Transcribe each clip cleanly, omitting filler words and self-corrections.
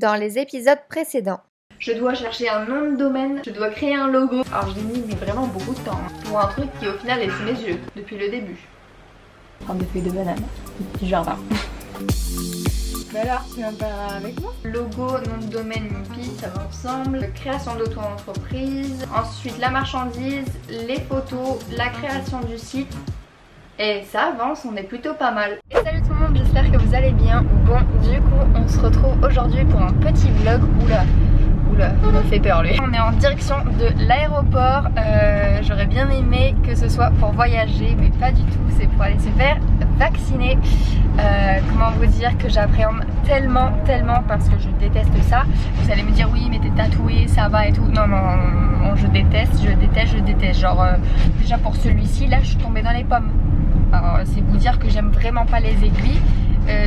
dans les épisodes précédents. Je dois chercher un nom de domaine, je dois créer un logo. Alors j'ai mis vraiment beaucoup de temps pour un truc qui au final est sous mes yeux depuis le début. Prendre des feuilles de banane du jardin. Mais alors, tu viens pas avec moi? Logo, nom de domaine, MIPI, ça va ensemble. Création d'auto-entreprise. Ensuite, la marchandise, les photos, la création du site. Et ça avance, on est plutôt pas mal. Et salut tout le monde, j'espère que vous allez bien. Bon, du coup, on se retrouve aujourd'hui pour un petit vlog. Oula, il me fait peur lui. On est en direction de l'aéroport. J'aurais bien aimé que ce soit pour voyager, mais pas du tout. C'est pour aller se faire vacciner. Comment vous dire que j'appréhende tellement parce que je déteste ça. Vous allez me dire oui mais t'es tatouée, ça va et tout. Non, je déteste. Genre déjà pour celui-ci là je suis tombée dans les pommes. Alors c'est vous dire que j'aime vraiment pas les aiguilles.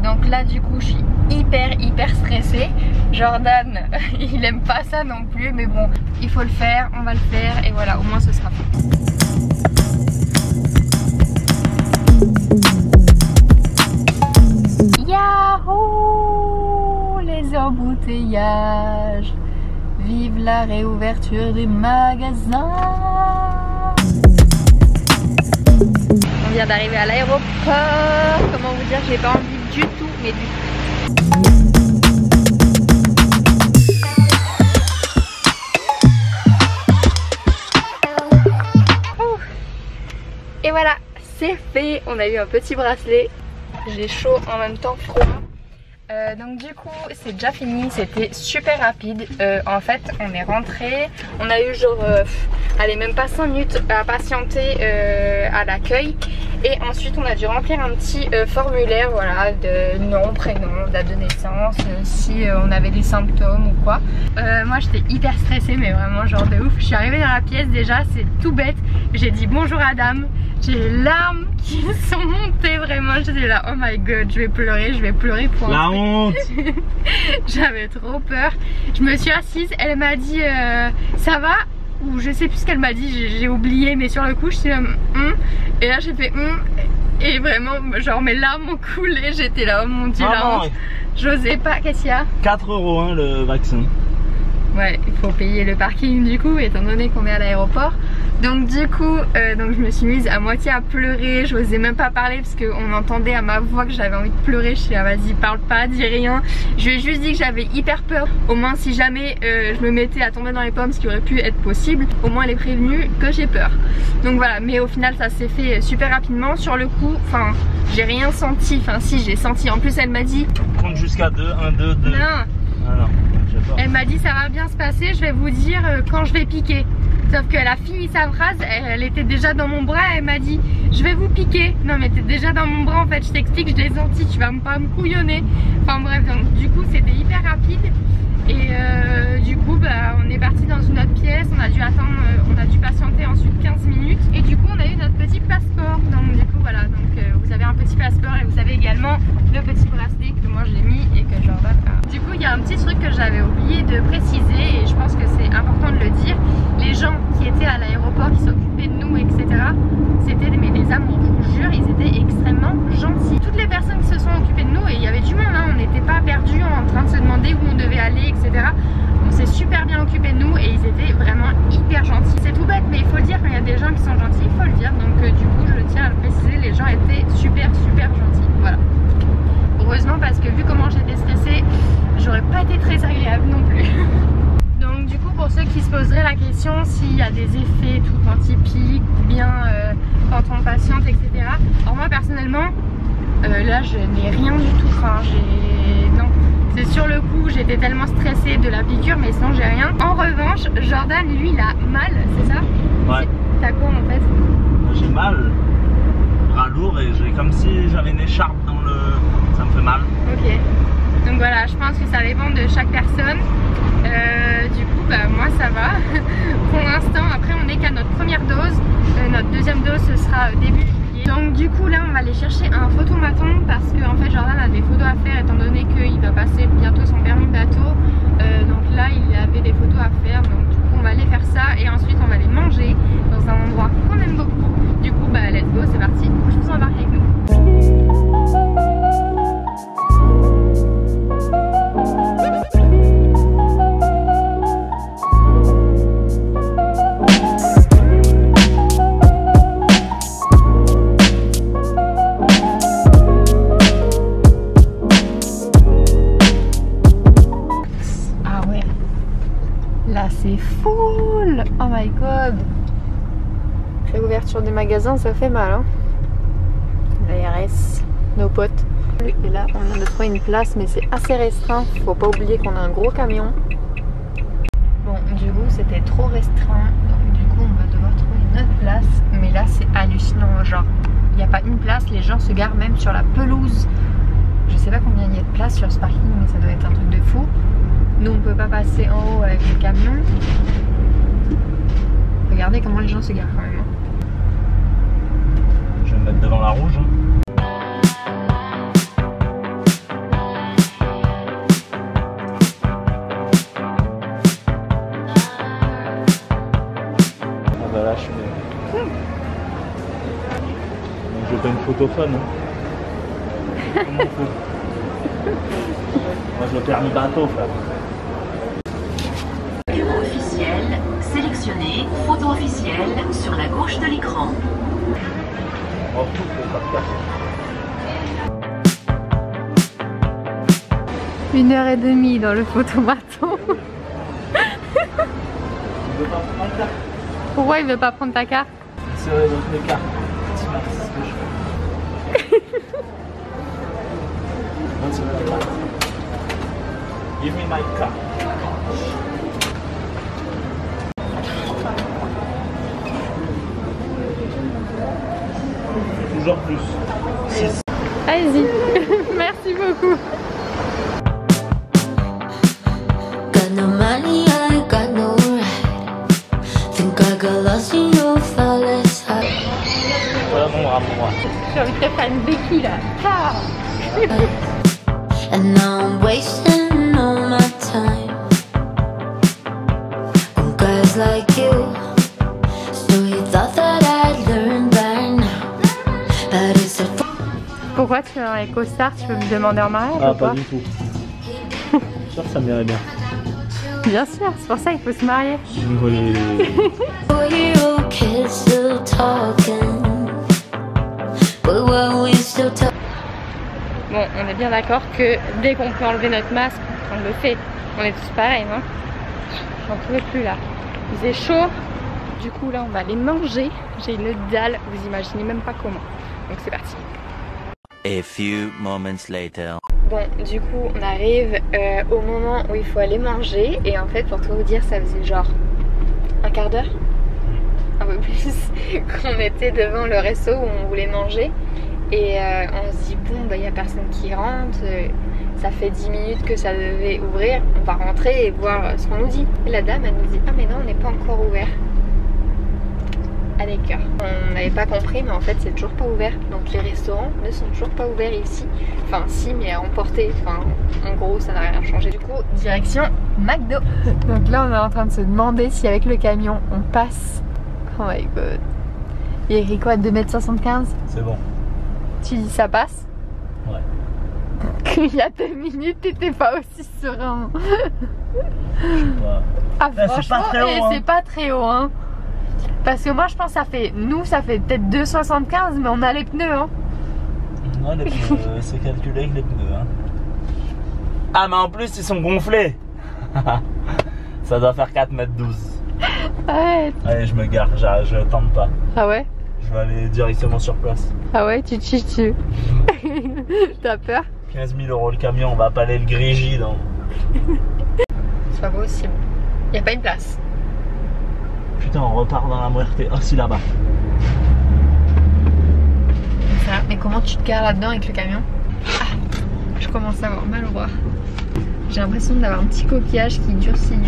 Donc là du coup je suis hyper stressée. Jordan il aime pas ça non plus, mais bon il faut le faire, on va le faire et voilà, au moins ce sera fait. Yahoo! Les embouteillages. Vive la réouverture des magasins. On vient d'arriver à l'aéroport. Comment vous dire, j'ai pas envie du tout, mais du tout. Et voilà, c'est fait. On a eu un petit bracelet. J'ai chaud en même temps froid. Donc du coup c'est déjà fini, c'était super rapide. En fait on est rentré, on a eu genre allez même pas 5 minutes à patienter à l'accueil. Et ensuite on a dû remplir un petit formulaire, voilà, de nom, prénom, date de naissance, si on avait des symptômes ou quoi. Moi j'étais hyper stressée, mais vraiment genre de ouf. Je suis arrivée dans la pièce, déjà c'est tout bête, j'ai dit bonjour à dame. J'ai les larmes qui sont montées, vraiment j'étais là, oh my god, je vais pleurer pour la honte. J'avais trop peur. Je me suis assise, elle m'a dit ça va, ou je sais plus ce qu'elle m'a dit, j'ai oublié, mais sur le coup je suis là et là j'ai fait et vraiment genre mes larmes ont coulé, j'étais là, oh mon dieu, la honte. J'osais pas. Qu'est-ce qu'il y a? 4 € hein, le vaccin. Ouais, il faut payer le parking du coup, étant donné qu'on est à l'aéroport. Donc du coup, donc je me suis mise à moitié à pleurer, je n'osais même pas parler parce qu'on entendait à ma voix que j'avais envie de pleurer. Je suis là, vas-y parle pas, dis rien. Je lui ai juste dit que j'avais hyper peur. Au moins si jamais je me mettais à tomber dans les pommes, ce qui aurait pu être possible, au moins elle est prévenue que j'ai peur. Donc voilà, mais au final ça s'est fait super rapidement. Sur le coup, enfin j'ai rien senti, enfin si j'ai senti. En plus elle m'a dit... Compte jusqu'à 2, 1, 2, 2. Non. Ah non. Elle m'a dit ça va bien se passer, je vais vous dire quand je vais piquer. Sauf qu'elle a fini sa phrase, elle était déjà dans mon bras, elle m'a dit je vais vous piquer. Non mais t'es déjà dans mon bras en fait, je t'explique, je l'ai senti, tu vas pas me couillonner. Enfin bref, donc du coup c'était hyper rapide. Et du coup bah, on est parti dans une autre pièce, on a dû attendre, on a dû patienter ensuite 15 minutes. Et du coup on a eu notre petit passeport. Donc du coup voilà, donc vous avez un petit passeport et vous avez également le petit bracelet que moi j'ai mis et que Jordan a. Du coup il y a un petit truc que j'avais oublié de préciser et je pense que c'est important de le dire. Les gens qui étaient à l'aéroport, qui s'occupaient de nous, etc. C'était des amours, je vous jure, ils étaient extrêmement gentils. Toutes les personnes qui se sont occupées de nous, et il y avait du monde, hein, on n'était pas perdus en train de se demander où on devait aller, etc. On s'est super bien occupé de nous et ils étaient vraiment hyper gentils. C'est tout bête mais il faut le dire, quand il y a des gens qui sont gentils, il faut le dire. Donc du coup je tiens à le préciser, les gens étaient super gentils, voilà. Heureusement parce que vu comment j'étais stressée, j'aurais pas été très agréable non plus. Donc du coup pour ceux qui se poseraient la question s'il y a des effets tout quand il pique ou bien quand on patiente, etc. Alors moi personnellement là je n'ai rien du tout, enfin non. C'est sur le coup j'étais tellement stressée de la piqûre mais sinon j'ai rien. En revanche Jordan lui il a mal, c'est ça? Ouais. T'as quoi en fait? J'ai mal, bras lourd et j'ai comme si j'avais une écharpe dans le... ça me fait mal. Ok. Donc voilà, je pense que ça dépend de chaque personne. Du coup bah moi ça va. Pour l'instant après on est qu'à notre première dose. Notre deuxième dose ce sera début juillet. Donc du coup là on va aller chercher un photomaton parce que en fait Jordan a des photos à faire étant donné qu'il va passer bientôt son permis bateau. Donc là il avait des photos à faire, donc du coup on va aller faire ça et ensuite on va aller manger dans un endroit qu'on aime beaucoup. Du coup bah let's go, c'est parti, je vous embarque avec nous. c'est full. Oh my god. Réouverture des magasins, ça fait mal hein. L'ARS, nos potes. Et là on vient de trouver une place mais c'est assez restreint. Faut pas oublier qu'on a un gros camion. Bon du coup c'était trop restreint. Donc du coup on va devoir trouver une autre place. Mais là c'est hallucinant. Genre il n'y a pas une place, les gens se garent même sur la pelouse. Je sais pas combien il y a de place sur ce parking mais ça doit être un truc de fou. Nous on peut pas passer en haut avec le camion. Regardez comment les gens se garent quand même. Je vais me mettre devant la rouge. Ah bah là je suis... Donc je fais une photophone. Comment on fait? Moi je le permis bateau frère. Document officiel, sélectionnez photo officielle sur la gauche de l'écran. Oh, tout pour pas de 1h30 dans le photomaton. Pourquoi il veut pas prendre ta carte? C'est vrai dans les cartes. C'est ce que je fais. What's my card? Give me my card. Toujours plus. 6. Allez-y. Merci beaucoup. Got no money, I got no ride. Think I got lost in your flawless heart. Voilà mon bras pour moi. J'ai envie de te faire une béquille là. Ah. And now I'm wasting all my time on guys like you. So you thought that I'd learn by now, but it's a Pourquoi tu es dans les costards? Tu veux me demander en mariage Ah ou pas? pas du tout. Je suis sûr que ça m'irait bien. Bien sûr, c'est pour ça qu'il faut se marier. Oui. 4-year-old kids still talking, but when we still talk. Bon, on est bien d'accord que dès qu'on peut enlever notre masque, on le fait. On est tous pareils, non? J'en pouvais plus là. Il faisait chaud. Du coup là on va aller manger. J'ai une dalle, vous imaginez même pas comment. Donc c'est parti. A few moments later. Bon, du coup on arrive au moment où il faut aller manger. Et en fait pour tout vous dire ça faisait genre un quart d'heure, un peu plus, qu'on était devant le resto où on voulait manger. Et on se dit bon bah il n'y a personne qui rentre, ça fait 10 minutes que ça devait ouvrir, on va rentrer et voir ce qu'on nous dit. Et la dame elle nous dit ah mais non on n'est pas encore ouvert. À l'écart. On n'avait pas compris mais en fait c'est toujours pas ouvert. Donc les restaurants ne sont toujours pas ouverts ici. Enfin si mais à emporter, enfin en gros ça n'a rien changé. Du coup direction McDo. Donc là on est en train de se demander si avec le camion on passe. Oh my god. Il y a écrit quoi, 2,75 m? C'est bon. Tu dis ça passe? Ouais. Il y a 2 minutes t'étais pas aussi serein. Je sais pas. Ah Là, franchement c'est pas très haut, hein. c'est pas très haut hein. Parce que moi je pense que ça fait, nous ça fait peut-être 2,75 mais on a les pneus hein. Ouais les pneus, c'est calculé avec les pneus hein. Ah mais en plus ils sont gonflés. Ça doit faire 4,12 m. Arrête. Allez je me gare, je tente pas. Ah ouais? Je vais aller directement sur place. Ah ouais, tu te chies dessus. T'as peur? 15 000 € le camion, on va pas aller le grégir dans... C'est pas possible. Y a pas une place. Putain on repart dans la muerte. Oh si là-bas. Mais comment tu te gares là-dedans avec le camion? Ah, je commence à avoir mal au bras. J'ai l'impression d'avoir un petit coquillage qui durcit.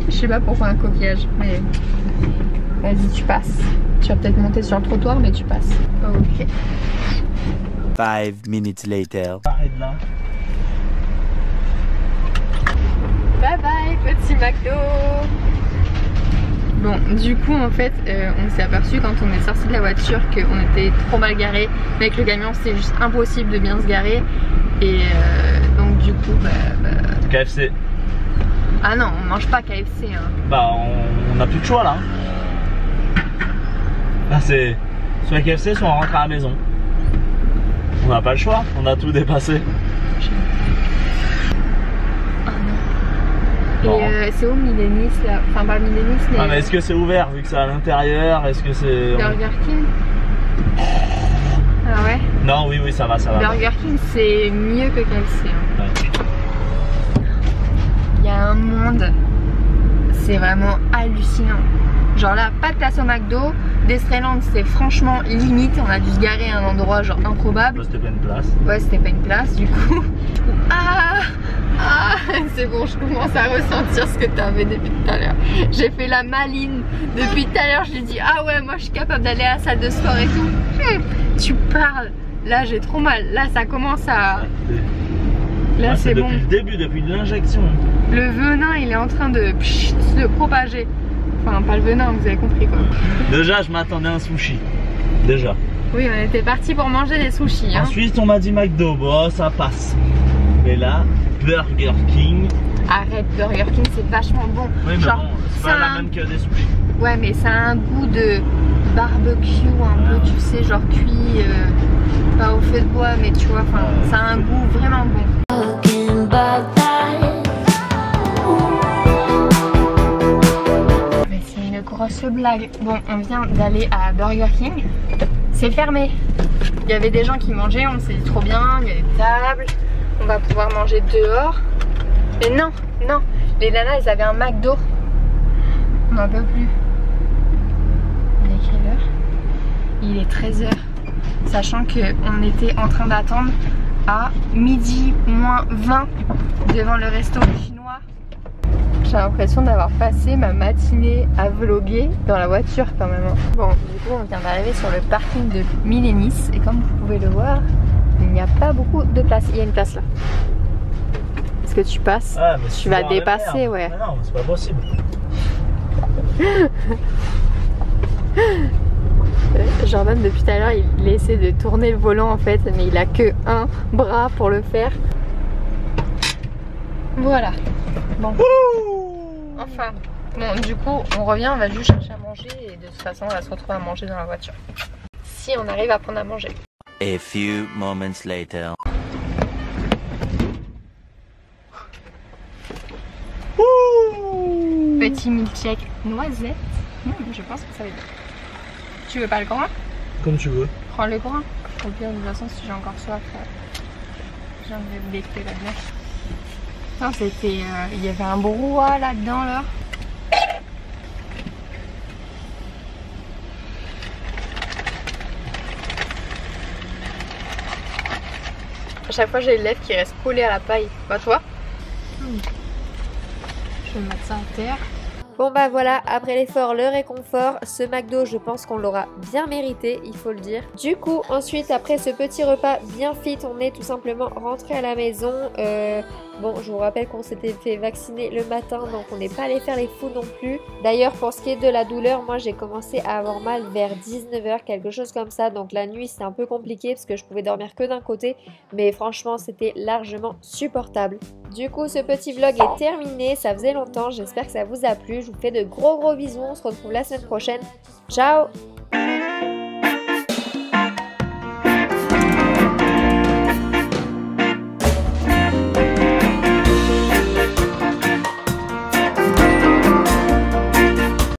Je sais pas pourquoi un coquillage, mais vas-y tu passes. Tu vas peut-être monter sur le trottoir mais tu passes. Ok. 5 minutes later. Arrête là. Bye bye petit McDo. Bon du coup en fait on s'est aperçu quand on est sorti de la voiture qu'on était trop mal garé. Mais avec le camion c'était juste impossible de bien se garer. Et donc du coup KFC. Ah non on mange pas KFC hein. Bah on a plus de choix là. Là c'est soit KFC soit on rentre à la maison. On n'a pas le choix, on a tout dépassé. Oh non. Non. Et c'est où Millénis là? Enfin pas Millénis mais... Ah mais est-ce que c'est ouvert vu que c'est à l'intérieur? Est-ce que c'est... Burger King. Ah ouais? Non, oui, ça va. Burger King c'est mieux que KFC. Hein. Ouais. Il y a un monde, c'est vraiment hallucinant. Genre là, pas de place au McDo. D'Estreland, c'était franchement limite. On a dû se garer à un endroit genre improbable. C'était pas une place. Ouais, c'était pas une place du coup. C'est bon, je commence à ressentir ce que t'avais depuis tout à l'heure. J'ai fait la maline depuis tout à l'heure. Je lui ai dit, ah ouais, moi je suis capable d'aller à la salle de sport et tout. Tu parles. Là, j'ai trop mal. Là, ça commence à... Là, c'est bon. Depuis le début, depuis l'injection. Le venin, il est en train de se propager. Enfin, pas le venin, vous avez compris quoi. Déjà, je m'attendais à un sushi. Déjà. Oui, on était parti pour manger des sushis. Hein. Ensuite, on m'a dit McDo. Bon, ça passe. Mais là, Burger King. Arrête, Burger King, c'est vachement bon. Oui, mais genre, bon, c'est pas la même que des sushis. Ouais, mais ça a un goût de barbecue un peu, tu sais, genre cuit, pas au feu de bois, mais tu vois, enfin, ça a un goût vraiment bon. Talking about that. Mais c'est une grosse blague. Bon, on vient d'aller à Burger King. C'est fermé. Il y avait des gens qui mangeaient, on s'est dit trop bien, il y a des tables, on va pouvoir manger dehors. Mais non, les nanas, elles avaient un McDo. On n'en peut plus. Il est quelle heure? Il est 13h. Sachant qu'on était en train d'attendre à midi moins 20 devant le resto chinois. J'ai l'impression d'avoir passé ma matinée à vlogger dans la voiture quand même. Bon, du coup on vient d'arriver sur le parking de Millénis et comme vous pouvez le voir, il n'y a pas beaucoup de place. Il y a une place là. Est-ce que tu passes? Ah, mais tu vas dépasser, ouais. Mais non, c'est pas possible. Jordan depuis tout à l'heure il essaie de tourner le volant en fait, mais il a que un bras pour le faire. Voilà. Bon. Enfin, bon, du coup on revient, on va juste chercher à manger et de toute façon on va se retrouver à manger dans la voiture. Si on arrive à prendre à manger. A few moments later. Petit milkshake noisette. Je pense que ça va être bien. Tu veux pas le grand? Comme tu veux. Prends le grand. Au pire, de toute façon, si j'ai encore soif, j'ai envie de becter là-dedans. Non, c'était. Il y avait un brouhaha là-dedans, là. À chaque fois, j'ai les lèvres qui restent collées à la paille. Bah, toi? Je vais mettre ça à terre. Bon bah voilà, après l'effort, le réconfort, ce McDo je pense qu'on l'aura bien mérité, il faut le dire. Du coup ensuite après ce petit repas bien fit, on est tout simplement rentré à la maison. Bon je vous rappelle qu'on s'était fait vacciner le matin donc on n'est pas allé faire les fous non plus. D'ailleurs pour ce qui est de la douleur, moi j'ai commencé à avoir mal vers 19h, quelque chose comme ça. Donc la nuit c'était un peu compliqué parce que je pouvais dormir que d'un côté, mais franchement c'était largement supportable. Du coup ce petit vlog est terminé, ça faisait longtemps, j'espère que ça vous a plu. Je vous fais de gros bisous, on se retrouve la semaine prochaine. Ciao!